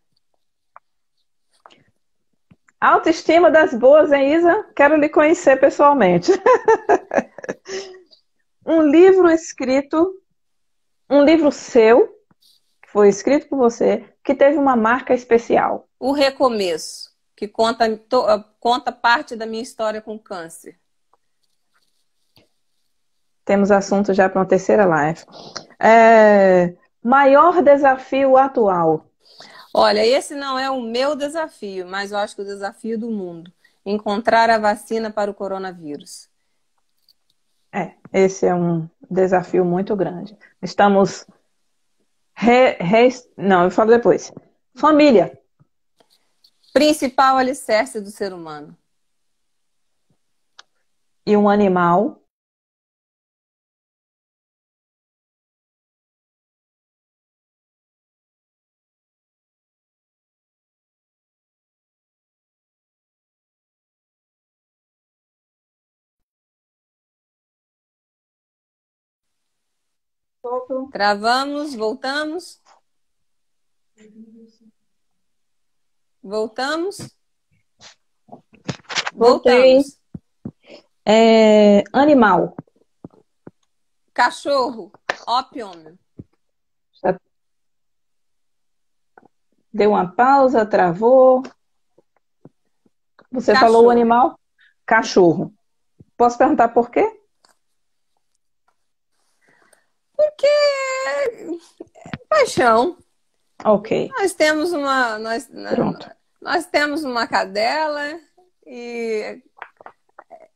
S1: Autoestima das boas, hein, Isa? Quero lhe conhecer pessoalmente. Um livro escrito, um livro seu, que foi escrito por você, que teve uma marca especial.
S2: O recomeço, que conta parte da minha história com câncer.
S1: Temos assunto já para uma terceira live. Maior desafio atual.
S2: Olha, esse não é o meu desafio, mas eu acho que o desafio do mundo. Encontrar a vacina para o coronavírus.
S1: Esse é um desafio muito grande. Estamos. Não, eu falo depois. Família.
S2: Principal alicerce do ser humano.
S1: E um animal.
S2: Travamos, voltamos. Voltamos.
S1: Voltei.
S2: Voltamos.
S1: Animal.
S2: Cachorro. Opium.
S1: Deu uma pausa, travou. Você falou o
S2: Cachorro.
S1: animal? Cachorro. Posso perguntar por quê?
S2: Porque paixão.
S1: Ok,
S2: Nós temos uma
S1: pronto.
S2: nós temos uma cadela e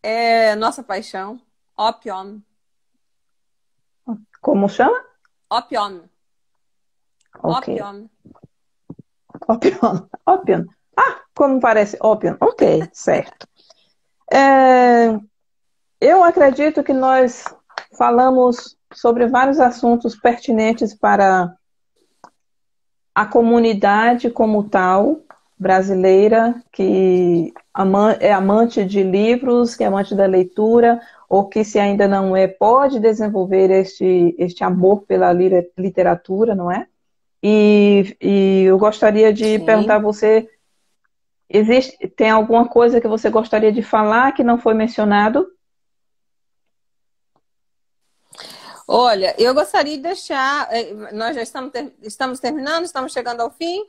S2: é nossa paixão. Opium.
S1: Como chama?
S2: Opium.
S1: Ok.
S2: Opium.
S1: Opium. Opium. Ah, como parece opium. Ok, certo. Eu acredito que nós falamos sobre vários assuntos pertinentes para a comunidade como tal, brasileira, que é amante de livros, que é amante da leitura, ou que se ainda não é, pode desenvolver este amor pela literatura, não é? E eu gostaria de perguntar a
S2: Sim.
S1: você, tem alguma coisa que você gostaria de falar que não foi mencionado?
S2: Olha, eu gostaria de deixar. Nós já estamos terminando, estamos chegando ao fim.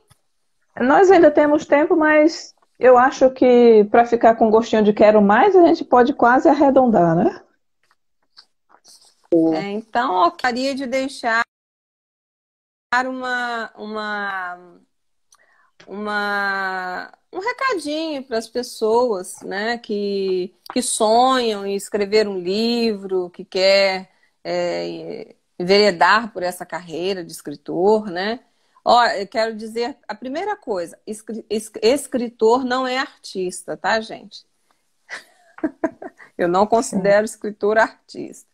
S1: Nós ainda temos tempo, mas eu acho que para ficar com gostinho de quero mais, a gente pode quase arredondar, né?
S2: Então, eu gostaria de deixar uma, uma, um recadinho para as pessoas, né, que sonham em escrever um livro, que quer enveredar por essa carreira de escritor, né? Ó, eu quero dizer a primeira coisa: escritor não é artista, tá, gente? Eu não
S1: Sim.
S2: considero escritor artista.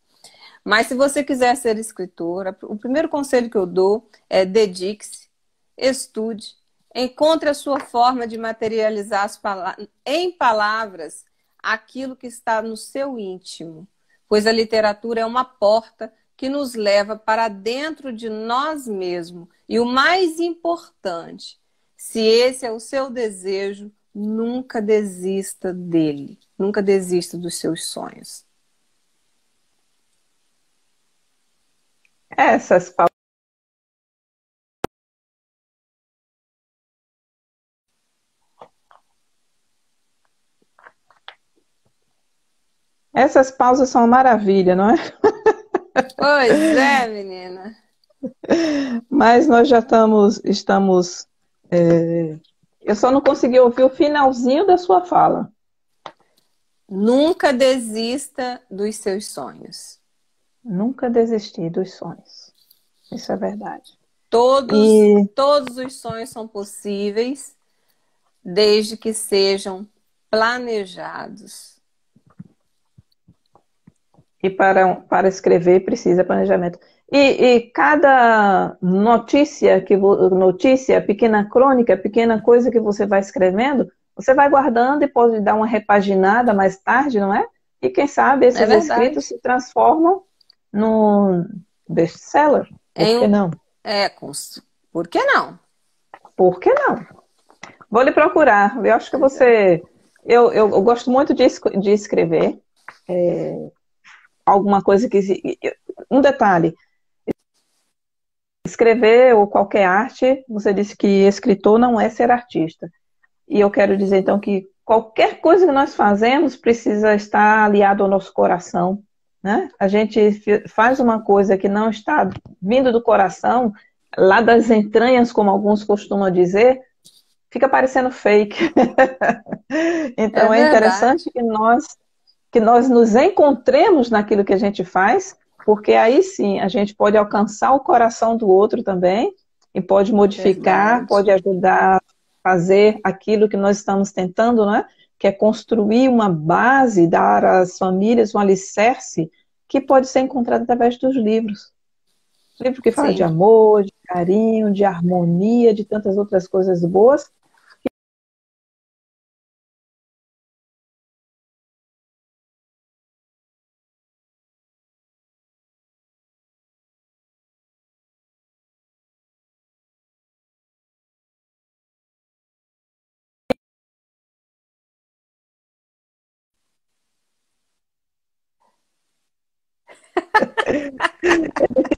S2: Mas se você quiser ser escritora, o primeiro conselho que eu dou é dedique-se, estude, encontre a sua forma de materializar em palavras aquilo que está no seu íntimo, pois a literatura é uma porta que nos leva para dentro de nós mesmos. E o mais importante, se esse é o seu desejo, nunca desista dele, nunca desista dos seus sonhos.
S1: Essas, essas pausas são uma maravilha, não é?
S2: Pois é, menina.
S1: Mas nós já estamos. Eu só não consegui ouvir o finalzinho da sua fala.
S2: Nunca desista dos seus sonhos.
S1: Nunca desistir dos sonhos. Isso é verdade.
S2: Todos os sonhos são possíveis, desde que sejam planejados.
S1: E para escrever precisa planejamento. E cada notícia, notícia, pequena crônica, pequena coisa que você vai escrevendo, você vai guardando e pode dar uma repaginada mais tarde, não é? E quem sabe
S2: É
S1: esses escritos
S2: verdade.
S1: se transformam num best-seller. Por
S2: Em
S1: que
S2: um,
S1: não?
S2: é, por que não?
S1: Por que não? Vou lhe procurar. Eu acho que
S2: Pois é.
S1: você. Eu gosto muito de escrever. Alguma coisa que. Um detalhe: escrever ou qualquer arte, você disse que escritor não é ser artista. E eu quero dizer, então, que qualquer coisa que nós fazemos precisa estar aliado ao nosso coração, né? A gente faz uma coisa que não está vindo do coração, lá das entranhas, como alguns costumam dizer, fica parecendo fake.
S2: É
S1: Então, é interessante
S2: verdade.
S1: que nós nos encontremos naquilo que a gente faz, porque aí sim a gente pode alcançar o coração do outro também e pode modificar,
S2: Verdade.
S1: pode ajudar a fazer aquilo que nós estamos tentando, né? Que é construir uma base, dar às famílias um alicerce que pode ser encontrado através dos livros. Livro que fala de
S2: Sim.
S1: amor, de carinho, de harmonia, de tantas outras coisas boas.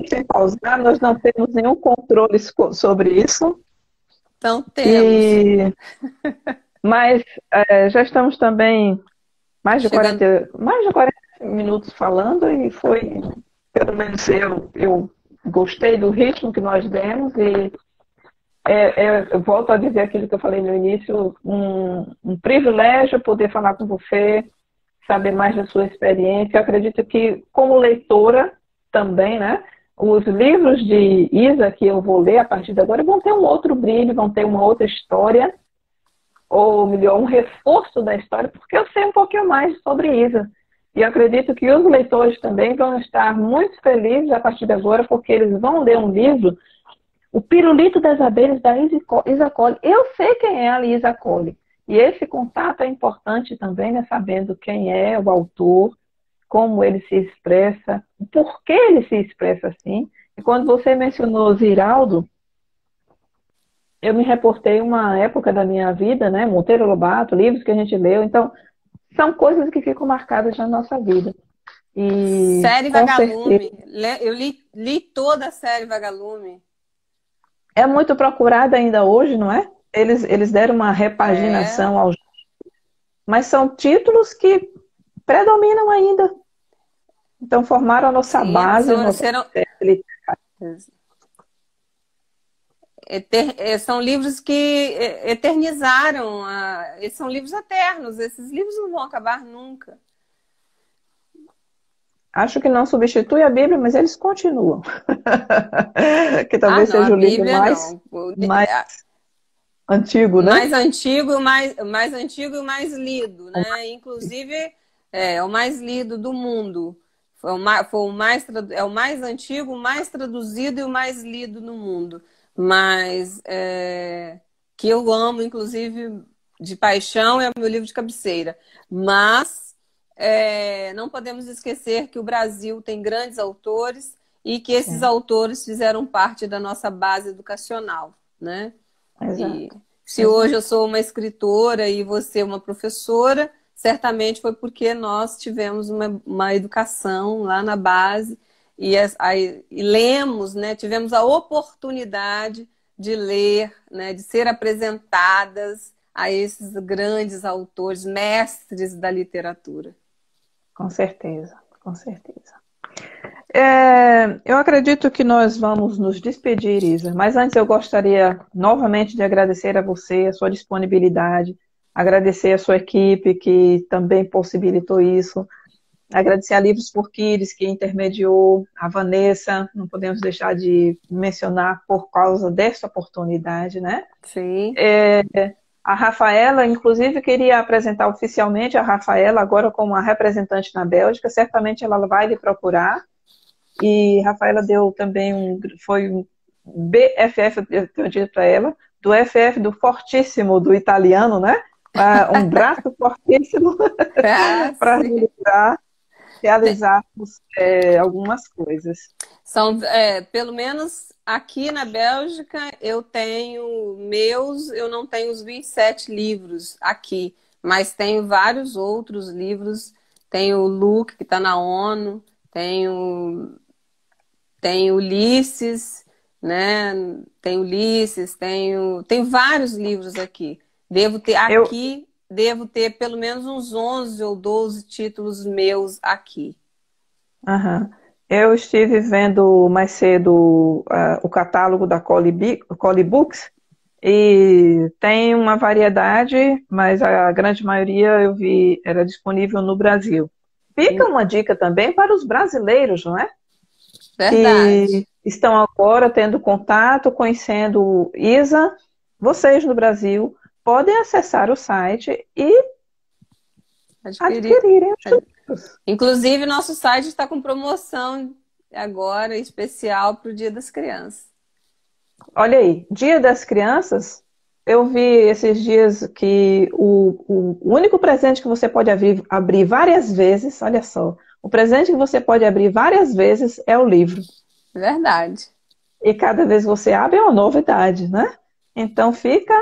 S1: Sem pausar, nós não temos nenhum controle sobre isso.
S2: Então temos.
S1: E mas já estamos também
S2: Chegando.
S1: mais de 40 minutos falando e foi, pelo menos eu gostei do ritmo que nós demos e eu volto a dizer aquilo que eu falei no início, um privilégio poder falar com você, saber mais da sua experiência. Eu acredito que, como leitora também, né, os livros de Isa que eu vou ler a partir de agora vão ter um outro brilho, vão ter uma outra história, ou melhor, um reforço da história, porque eu sei um pouquinho mais sobre Isa. E eu acredito que os leitores também vão estar muito felizes a partir de agora, porque eles vão ler um livro, O Pirulito das Abelhas, da Isa Colley. Eu sei quem é a Isa Colley. E esse contato é importante também, né, sabendo quem é o autor, como ele se expressa, por que ele se expressa assim. E quando você mencionou Ziraldo, eu me reportei uma época da minha vida, né? Monteiro Lobato, livros que a gente leu. Então, são coisas que ficam marcadas na nossa vida. E,
S2: Série
S1: com certeza,
S2: Vagalume. Eu li toda a série Vagalume.
S1: é muito procurada ainda hoje, não é? Eles deram uma
S2: É.
S1: repaginação aos... Mas são títulos que predominam ainda. Então, formaram a nossa
S2: Sim,
S1: base, a nossa...
S2: serão, são livros que eternizaram. São livros eternos. Esses livros não vão acabar nunca.
S1: Acho que não substitui a Bíblia, mas eles continuam. Que
S2: Ah,
S1: talvez
S2: não, a
S1: seja o livro
S2: Bíblia
S1: mais,
S2: não.
S1: mais antigo, né?
S2: Mais antigo, mais antigo e o mais lido, né? Inclusive, é o mais lido do mundo. É o mais antigo, o mais traduzido e o mais lido no mundo. Mas que eu amo, inclusive, de paixão, é o meu livro de cabeceira. Mas não podemos esquecer que o Brasil tem grandes autores e que esses
S1: Sim,
S2: autores fizeram parte da nossa base educacional, né? E
S1: exato,
S2: se hoje
S1: exato.
S2: eu sou uma escritora e você uma professora, certamente foi porque nós tivemos uma educação lá na base e lemos, né? Tivemos a oportunidade de ler, né? De ser apresentadas a esses grandes autores, mestres da literatura.
S1: Com certeza, com certeza. Eu acredito que nós vamos nos despedir, Isa, mas antes eu gostaria novamente de agradecer a você, a sua disponibilidade, agradecer a sua equipe que também possibilitou isso, agradecer a Livros por Kids que intermediou, a Vanessa, não podemos deixar de mencionar por causa dessa oportunidade, né?
S2: Sim.
S1: A Rafaela, inclusive, queria apresentar oficialmente a Rafaela agora como a representante na Bélgica. Certamente ela vai lhe procurar. E Rafaela deu também foi um BFF, eu tenho dito para ela, do FF do fortíssimo do italiano, né? Um braço fortíssimo para realizarmos algumas coisas.
S2: São, pelo menos aqui na Bélgica, eu não tenho os 27 livros aqui, mas tenho vários outros livros. Tenho o Luke, que está na ONU, tenho Ulisses, né? Tem Ulisses, tenho vários livros aqui. Devo ter pelo menos uns 11 ou 12 títulos meus aqui.
S1: Uhum. Eu estive vendo mais cedo o catálogo da Collie Books e tem uma variedade, mas a grande maioria eu vi era disponível no Brasil. Fica uma dica também para os brasileiros, não é?
S2: Verdade.
S1: Que estão agora tendo contato, conhecendo Isa. Vocês no Brasil podem acessar o site e adquirirem os livros.
S2: Inclusive, nosso site está com promoção agora especial para o Dia das Crianças.
S1: Olha aí, Dia das Crianças, eu vi esses dias que o único presente que você pode abrir várias vezes, olha só, o presente que você pode abrir várias vezes é o livro.
S2: Verdade.
S1: E cada vez que você abre é uma novidade, né? Então fica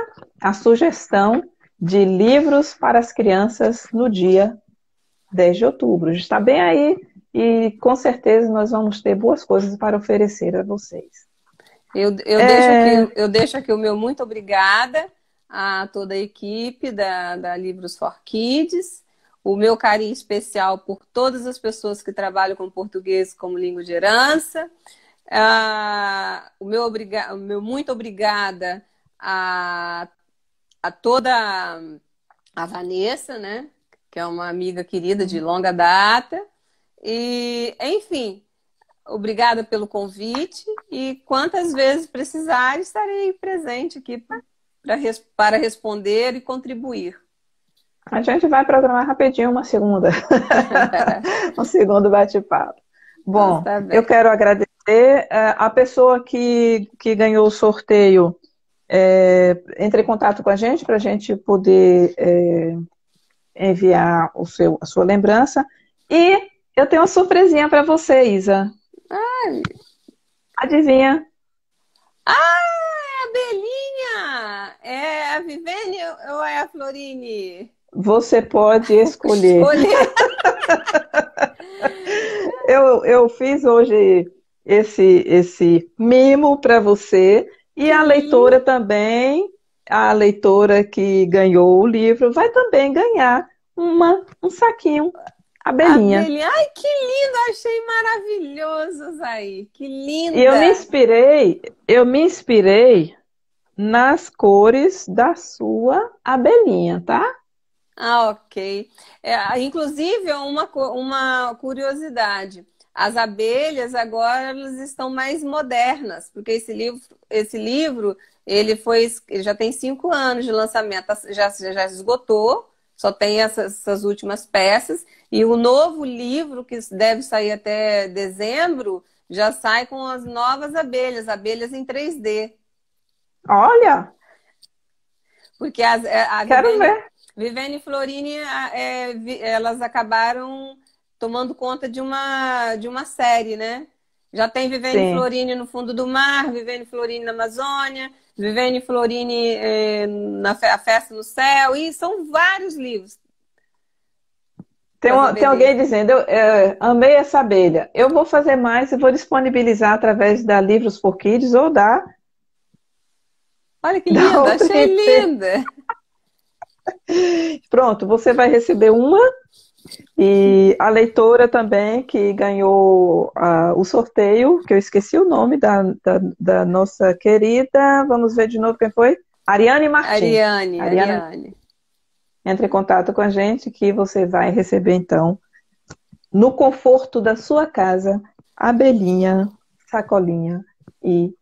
S1: a sugestão de livros para as crianças no dia 10 de outubro. Está bem aí e com certeza nós vamos ter boas coisas para oferecer a vocês.
S2: Eu deixo aqui o meu muito obrigada a toda a equipe da Livros for Kids, o meu carinho especial por todas as pessoas que trabalham com português como língua de herança, o meu muito obrigada a toda a Vanessa, né, que é uma amiga querida de longa data, e enfim, obrigada pelo convite e quantas vezes precisar estarei presente aqui para responder e contribuir.
S1: A gente vai programar rapidinho uma segunda, um segundo bate-papo. Bom, eu quero agradecer a pessoa que ganhou o sorteio. Entre em contato com a gente para a gente poder enviar a sua lembrança. E eu tenho uma surpresinha para você, Isa.
S2: Ai.
S1: Adivinha?
S2: Ah, é a Belinha! É a Vivene ou é a Florine?
S1: Você pode escolher. Eu fiz hoje esse mimo para você. E a leitora também, a leitora que ganhou o livro, vai também ganhar um saquinho, a Belinha.
S2: Ai, que lindo! Achei maravilhoso, Zay. Que linda!
S1: E eu me inspirei nas cores da sua abelhinha, tá?
S2: Ah, ok. Inclusive, uma curiosidade. As abelhas agora elas estão mais modernas, porque esse livro ele já tem 5 anos de lançamento, já esgotou, só tem essas últimas peças, e o novo livro, que deve sair até dezembro, já sai com as novas abelhas em 3D.
S1: Olha!
S2: Porque
S1: quero ver.
S2: Vivene e Florine, elas acabaram tomando conta de uma série, né? Já tem Vivene e Florine no fundo do mar, Vivene e Florine na Amazônia, Vivene e Florine na Festa no Céu, e são vários livros.
S1: Tem alguém dizendo, amei essa abelha. Eu vou fazer mais e vou disponibilizar através da Livros for Kids ou da...
S2: Olha que linda, achei linda!
S1: Pronto, você vai receber uma. E a leitora também que ganhou o sorteio, que eu esqueci o nome da nossa querida, vamos ver de novo quem foi? Ariane Martins.
S2: Ariane.
S1: Entre em contato com a gente que você vai receber então, no conforto da sua casa, abelhinha, sacolinha e